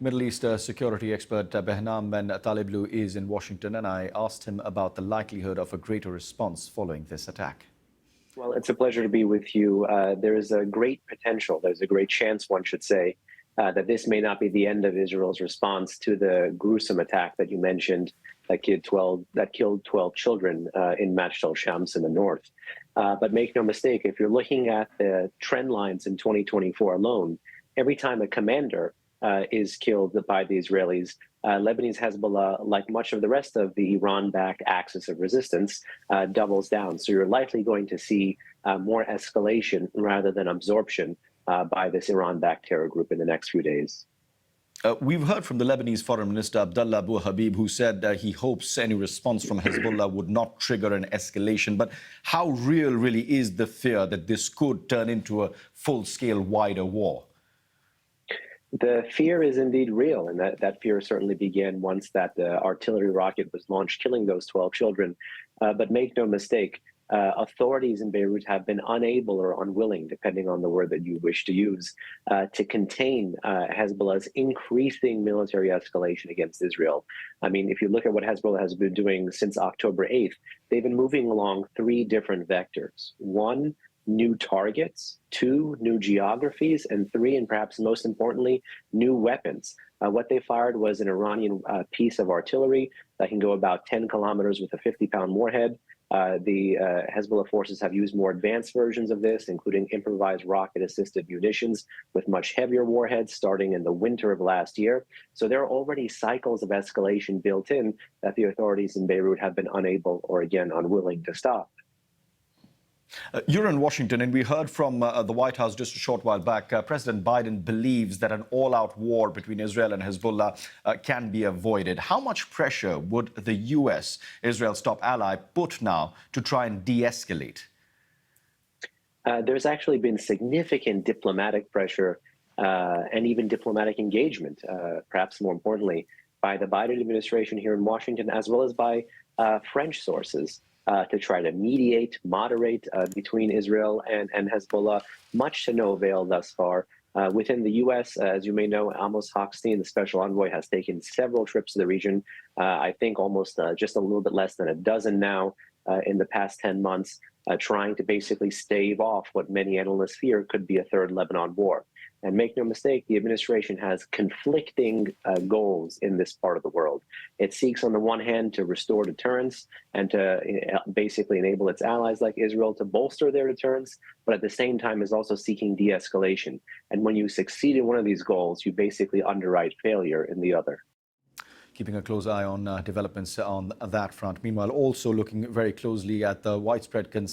Middle East security expert Behnam Ben Taleblu is in Washington, and I asked him about the likelihood of a greater response following this attack. Well, it's a pleasure to be with you. There is a great potential, there's a great chance, one should say, that this may not be the end of Israel's response to the gruesome attack that you mentioned that killed 12 children in Majid Shams in the north. But make no mistake, if you're looking at the trend lines in 2024 alone, every time a commander is killed by the Israelis, Lebanese Hezbollah, like much of the rest of the Iran-backed axis of resistance, doubles down. So you're likely going to see more escalation rather than absorption by this Iran-backed terror group in the next few days. We've heard from the Lebanese Foreign Minister Abdullah Abu Habib, who said he hopes any response from Hezbollah would not trigger an escalation. But how real really is the fear that this could turn into a full-scale wider war? The fear is indeed real, and that fear certainly began once that artillery rocket was launched, killing those 12 children. But make no mistake, authorities in Beirut have been unable or unwilling, depending on the word that you wish to use, to contain Hezbollah's increasing military escalation against Israel. I mean, if you look at what Hezbollah has been doing since October 8th, they've been moving along three different vectors. One, new targets, two, new geographies, and three, and perhaps most importantly, new weapons. What they fired was an Iranian piece of artillery that can go about 10 kilometers with a 50-pound warhead. The Hezbollah forces have used more advanced versions of this, including improvised rocket-assisted munitions with much heavier warheads starting in the winter of last year. So there are already cycles of escalation built in that the authorities in Beirut have been unable or, again, unwilling to stop. You're in Washington, and we heard from the White House just a short while back. President Biden believes that an all-out war between Israel and Hezbollah can be avoided. How much pressure would the U.S., Israel's top ally, put now to try and de-escalate? There's actually been significant diplomatic pressure and even diplomatic engagement, perhaps more importantly, by the Biden administration here in Washington, as well as by French sources. To try to mediate, moderate between Israel and Hezbollah, much to no avail thus far. Within the U.S., as you may know, Amos Hochstein, the special envoy, has taken several trips to the region. I think almost just a little bit less than a dozen now in the past 10 months, trying to basically stave off what many analysts fear could be a third Lebanon war. And make no mistake, the administration has conflicting goals in this part of the world. It seeks, on the one hand, to restore deterrence and to basically enable its allies like Israel to bolster their deterrence, but at the same time is also seeking de-escalation. And when you succeed in one of these goals, you basically underwrite failure in the other. Keeping a close eye on developments on that front. Meanwhile, also looking very closely at the widespread concern